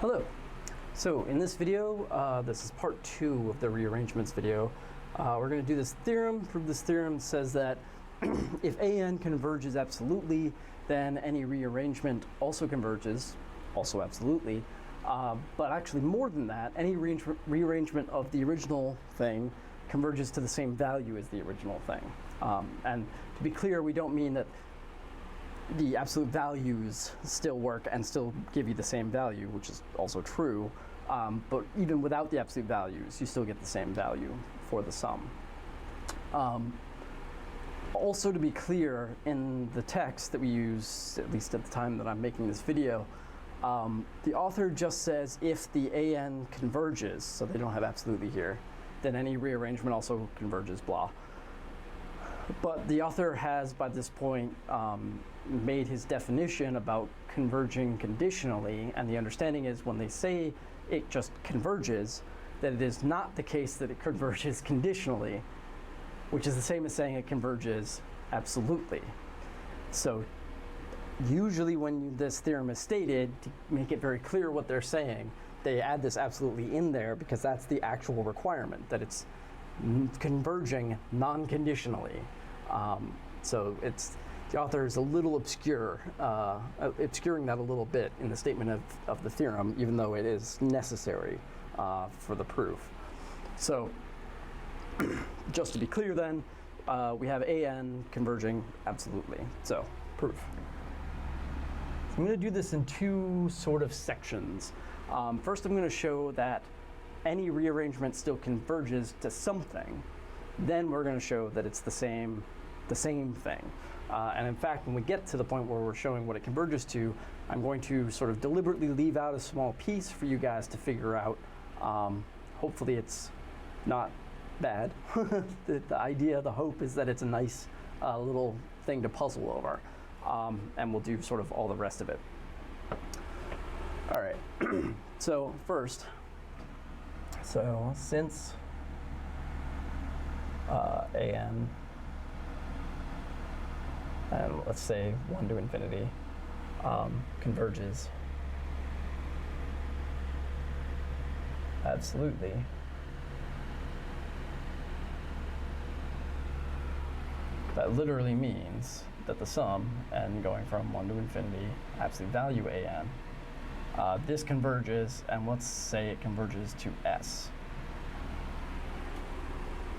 Hello. So in this video, this is part 2 of the rearrangements video. We're going to do this theorem. Prove this theorem says that if an converges absolutely, then any rearrangement also converges, also absolutely. But actually more than that, any rearrangement of the original thing converges to the same value as the original thing. And to be clear, we don't mean that the absolute values still work and still give you the same value, which is also true. But even without the absolute values, you still get the same value for the sum. Also, to be clear, in the text that we use, at least at the time that I'm making this video, the author just says if the an converges, so they don't have absolutely here, then any rearrangement also converges, blah. But the author has, by this point, made his definition about converging conditionally, and the understanding is when they say it just converges, that it is not the case that it converges conditionally, which is the same as saying it converges absolutely. So usually when this theorem is stated, to make it very clear what they're saying, they add this absolutely in there because that's the actual requirement, that it's converging non-conditionally. So the author is a little obscuring that a little bit in the statement of the theorem, even though it is necessary for the proof. So just to be clear then, we have an converging absolutely. So proof. So I'm going to do this in two sort of sections. First I'm going to show that any rearrangement still converges to something. Then we're going to show that it's the same thing. And in fact, when we get to the point where we're showing what it converges to, I'm going to sort of deliberately leave out a small piece for you guys to figure out. Hopefully it's not bad. The idea, the hope is that it's a nice little thing to puzzle over. And we'll do sort of all the rest of it. All right, so first, since an, and let's say 1 to infinity, converges absolutely, that literally means that the sum, n going from 1 to infinity, absolute value an, this converges, and let's say it converges to S.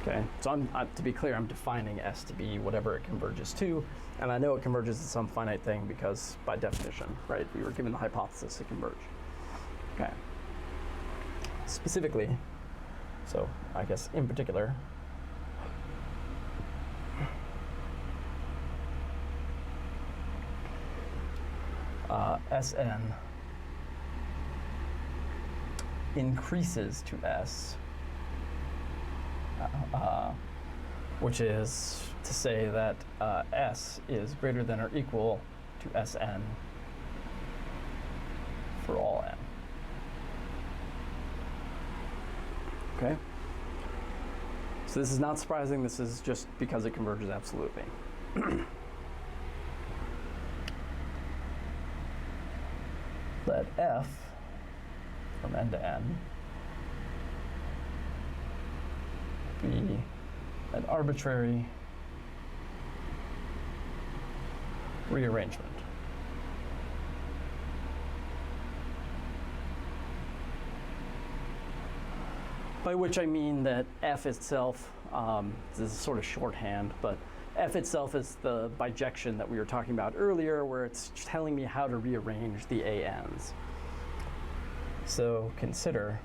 Okay, so to be clear, I'm defining S to be whatever it converges to, and I know it converges to some finite thing because, by definition, right, we were given the hypothesis to converge. Okay. Specifically, so I guess in particular, Sn increases to S, which is to say that S is greater than or equal to Sn for all n. Okay? So this is not surprising, this is just because it converges absolutely. Let f from n to n be an arbitrary rearrangement. By which I mean that f itself, this is sort of shorthand, but f itself is the bijection that we were talking about earlier, where it's telling me how to rearrange the ans. So consider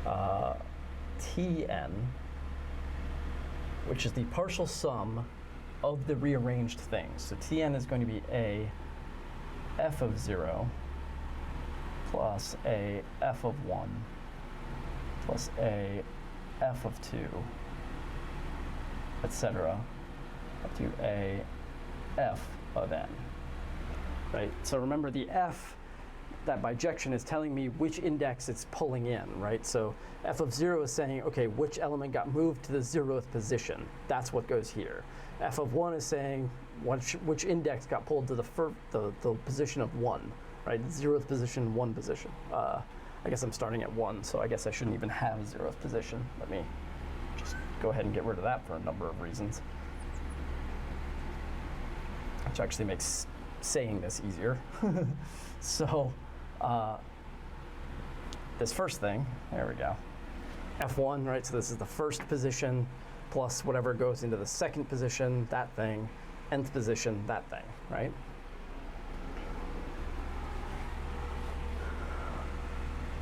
Tn, which is the partial sum of the rearranged things. So Tn is going to be a f of 0 plus a f of 1 plus a f of 2, etc., up to a f of n. Right? So remember, the f, that bijection, is telling me which index it's pulling in, right? So f of 0 is saying, okay, which element got moved to the 0th position? That's what goes here. f of 1 is saying which index got pulled to the position of 1, right? 0th position, 1 position. I guess I'm starting at 1, so I guess I shouldn't even have a 0th position. Let me just go ahead and get rid of that for a number of reasons, which actually makes saying this easier. So this first thing, there we go, F1, right? So this is the first position plus whatever goes into the second position, that thing, nth position, that thing, right?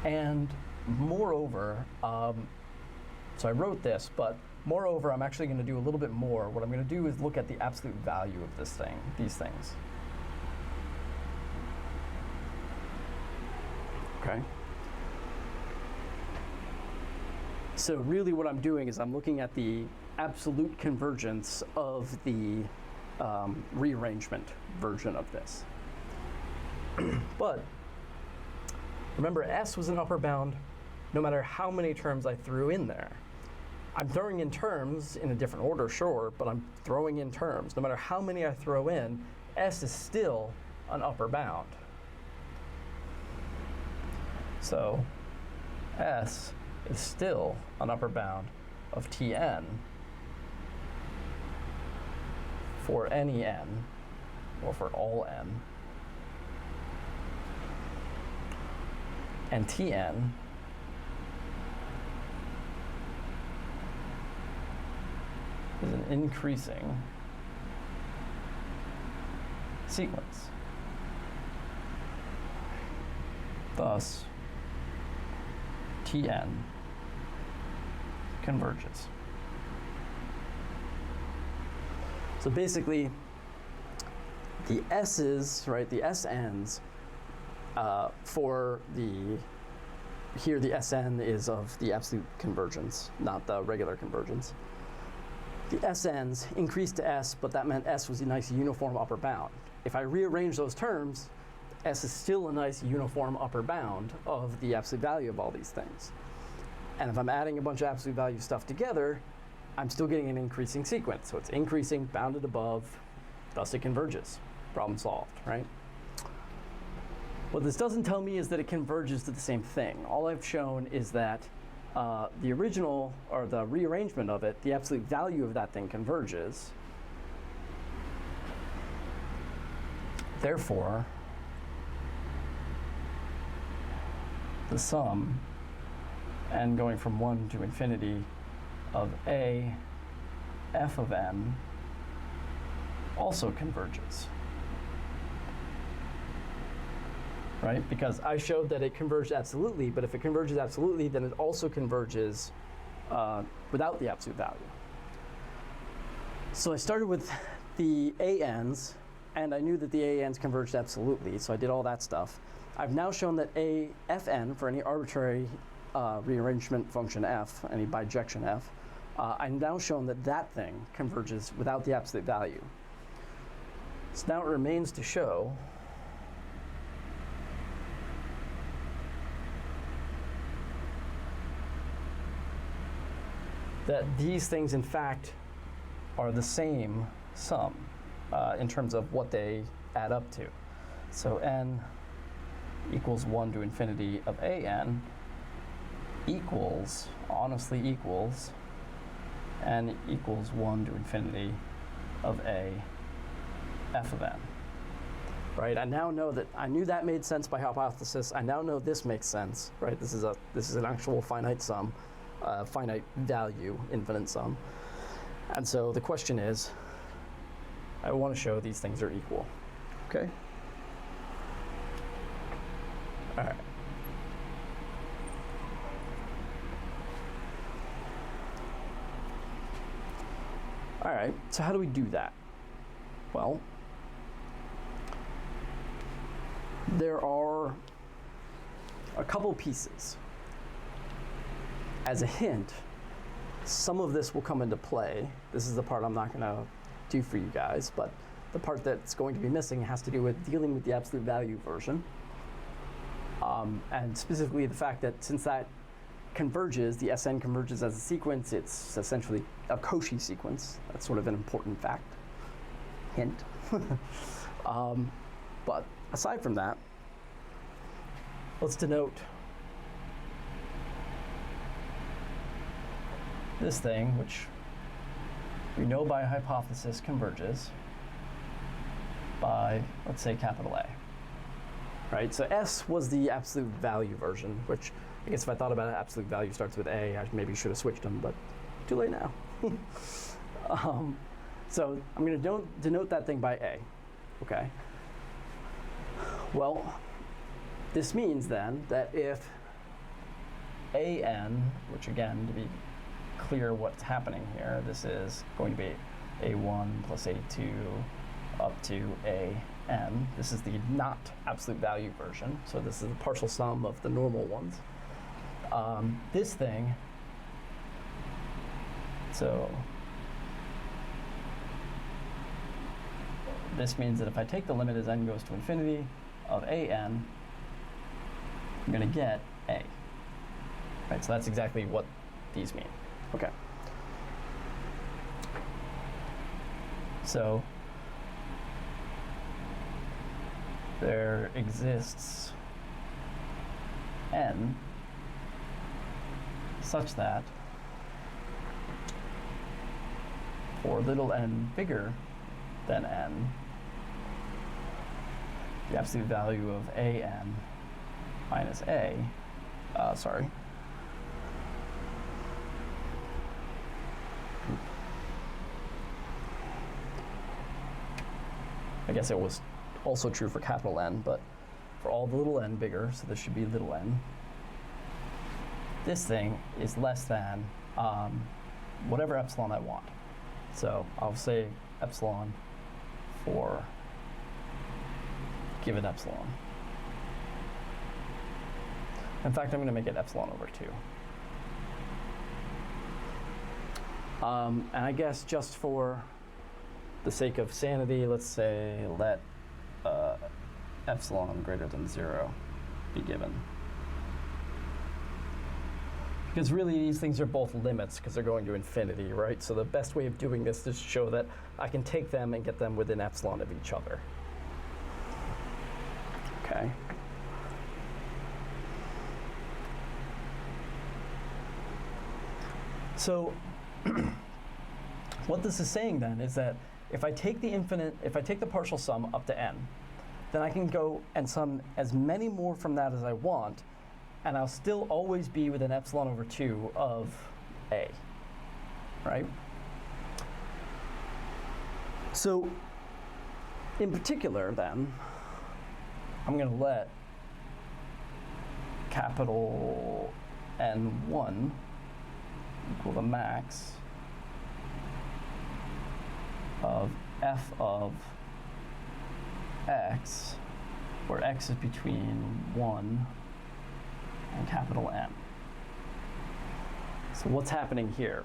And moreover, so I wrote this, but moreover, I'm actually going to do a little bit more. What I'm going to do is look at the absolute value of this thing, these things. Okay. So really what I'm doing is I'm looking at the absolute convergence of the rearrangement version of this. But remember, S was an upper bound no matter how many terms I threw in there. I'm throwing in terms in a different order, sure, but I'm throwing in terms. No matter how many I throw in, S is still an upper bound. So S is still an upper bound of Tn for any n, or for all n. And Tn is an increasing sequence. Thus, Tn converges. So basically, the S's, right, the SNs, for the, here the Sn is of the absolute convergence, not the regular convergence. The SNs increased to S, but that meant S was a nice uniform upper bound. If I rearrange those terms, S is still a nice uniform upper bound of the absolute value of all these things. And if I'm adding a bunch of absolute value stuff together, I'm still getting an increasing sequence. So it's increasing, bounded above, thus it converges. Problem solved, right? What this doesn't tell me is that it converges to the same thing. All I've shown is that the original, or the rearrangement of it, the absolute value of that thing converges. Therefore, the sum, n going from 1 to infinity, of a f of n also converges. Right? Because I showed that it converged absolutely, but if it converges absolutely, then it also converges without the absolute value. So I started with the ANs, and I knew that the ANs converged absolutely, so I did all that stuff. I've now shown that a fn, for any arbitrary rearrangement function f, any bijection f, I've now shown that that thing converges without the absolute value. So now it remains to show that these things, in fact, are the same sum in terms of what they add up to. So n equals 1 to infinity of an equals, honestly equals, n equals 1 to infinity of a f of n. Right? I now know that, I knew that made sense by hypothesis. I now know this makes sense. Right? This is an actual finite sum. Finite value, infinite sum. And so the question is, I want to show these things are equal. Okay? All right. All right, so how do we do that? Well, there are a couple pieces. As a hint, some of this will come into play. This is the part I'm not going to do for you guys, but the part that's going to be missing has to do with dealing with the absolute value version. And specifically the fact that since that converges, the Sn converges as a sequence. It's essentially a Cauchy sequence. That's sort of an important fact. Hint. But aside from that, let's denote this thing, which we know by hypothesis converges by, let's say, capital A. Right, so S was the absolute value version, which I guess if I thought about it, absolute value starts with A. I maybe should have switched them, but too late now. So I'm going to denote that thing by A. Okay. Well, this means then that if AN, which again, to be clear what's happening here, this is going to be A1 plus A2 up to AN. This is the not absolute value version, so this is the partial sum of the normal ones. This thing, so this means that if I take the limit as n goes to infinity of AN, I'm going to get A. Right, so that's exactly what these mean. Okay. So there exists n such that for little n bigger than n, the absolute value of AN minus A, I guess it was also true for capital N, but for all the little n bigger, so this should be little n, this thing is less than whatever epsilon I want. So I'll say epsilon for given epsilon. In fact, I'm going to make it epsilon over 2. And I guess just for the sake of sanity, let's say let epsilon greater than 0 be given. Because really these things are both limits because they're going to infinity, right? So the best way of doing this is to show that I can take them and get them within epsilon of each other. Okay. So what this is saying then is that if I take the partial sum up to n, then I can go and sum as many more from that as I want, and I'll still always be within epsilon over 2 of A, right? So in particular then, I'm going to let capital N1 equal the max of f of x, where x is between 1 and capital N. So what's happening here?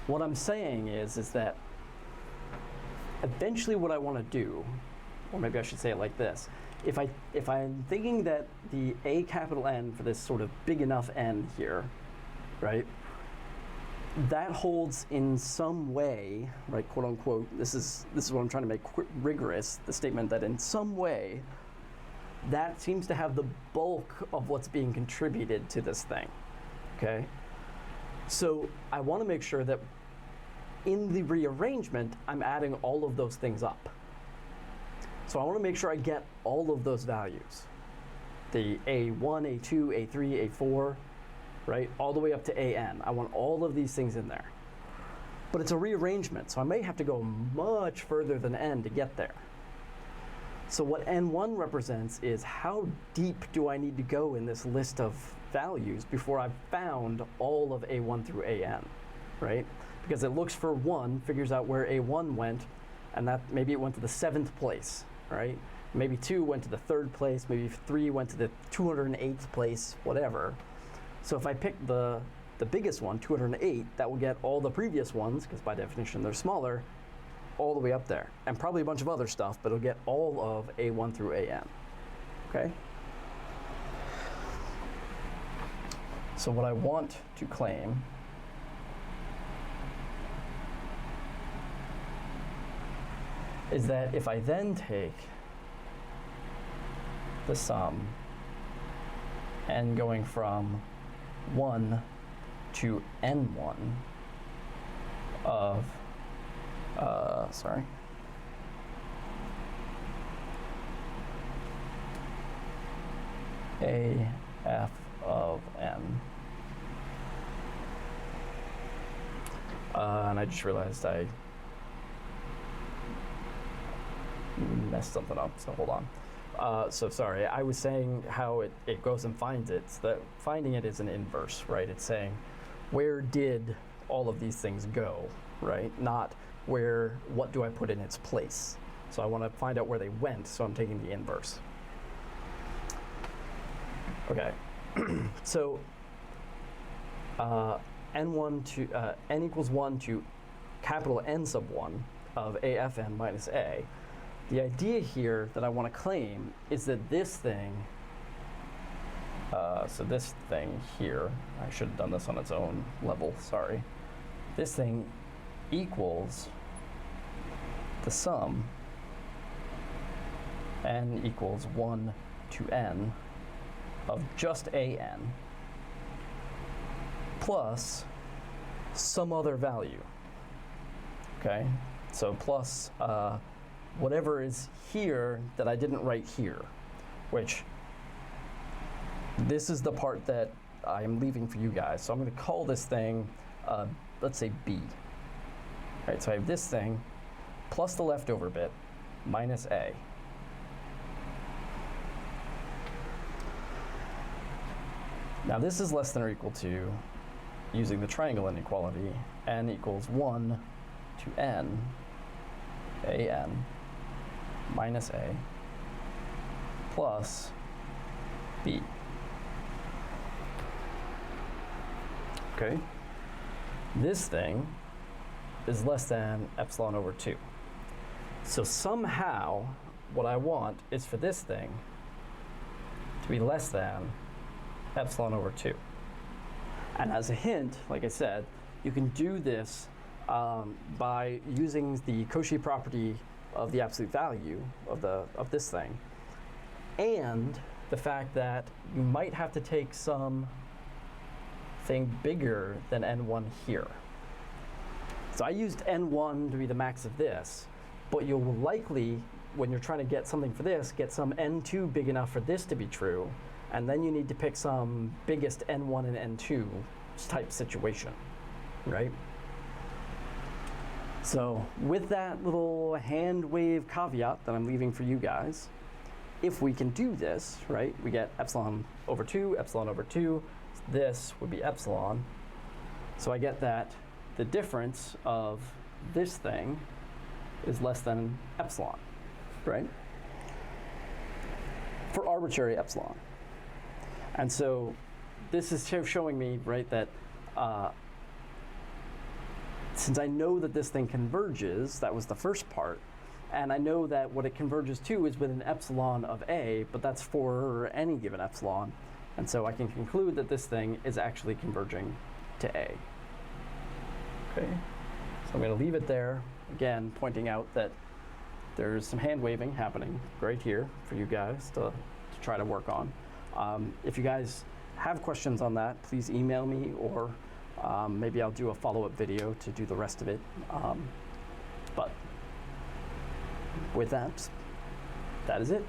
What I'm saying is that eventually what I want to do, or maybe I should say it like this, if I'm thinking that the A capital N for this sort of big enough n here, right, that holds in some way, right, quote unquote, this is what I'm trying to make rigorous, the statement that in some way that seems to have the bulk of what's being contributed to this thing, okay? So I want to make sure that in the rearrangement, I'm adding all of those things up. So I want to make sure I get all of those values. The A1, A2, A3, A4, right, all the way up to AN. I want all of these things in there. But it's a rearrangement, so I may have to go much further than n to get there. So what N1 represents is how deep do I need to go in this list of values before I've found all of A1 through AN, right? Because it looks for 1, figures out where A1 went, and that maybe it went to the 7th place, right? Maybe 2 went to the 3rd place, maybe 3 went to the 208th place, whatever. So if I pick the biggest one, 208, that will get all the previous ones, because by definition they're smaller, all the way up there. And probably a bunch of other stuff, but it'll get all of A1 through AN, okay? So what I want to claim is that if I then take the sum n going from 1 to n1 of, a f of n. And I just realized I messed something up, so hold on. So sorry, I was saying how it goes and finds it. So that finding it is an inverse, right? It's saying, where did all of these things go, right? Not what do I put in its place? So I want to find out where they went, so I'm taking the inverse. Okay, so n equals 1 to capital N sub 1 of AFN minus A. The idea here that I want to claim is that this thing, so this thing here, I should have done this on its own level, sorry. This thing equals the sum n equals 1 to n of just an plus some other value, okay? So plus whatever is here that I didn't write here, which this is the part that I'm leaving for you guys. So I'm going to call this thing, let's say B. All right, so I have this thing plus the leftover bit minus A. Now this is less than or equal to, using the triangle inequality, n equals 1 to n, an minus a plus b. Okay, this thing is less than epsilon over 2. So somehow what I want is for this thing to be less than epsilon over 2. And as a hint, like I said, you can do this by using the Cauchy property of the absolute value of this thing, and the fact that you might have to take some thing bigger than n1 here. So I used n1 to be the max of this, but you'll likely, when you're trying to get something for this, get some n2 big enough for this to be true, and then you need to pick some biggest n1 and n2 type situation, right? So with that little hand wave caveat that I'm leaving for you guys, if we can do this, right, we get epsilon over 2, this would be epsilon. So I get that the difference of this thing is less than epsilon, right? For arbitrary epsilon. And so this is showing me, right, that since I know that this thing converges, that was the first part, and I know that what it converges to is with an epsilon of a, but that's for any given epsilon, and so I can conclude that this thing is actually converging to a. Okay, so I'm going to leave it there, again, pointing out that there's some hand waving happening right here for you guys to try to work on. If you guys have questions on that, please email me, or maybe I'll do a follow-up video to do the rest of it. But with that, that is it.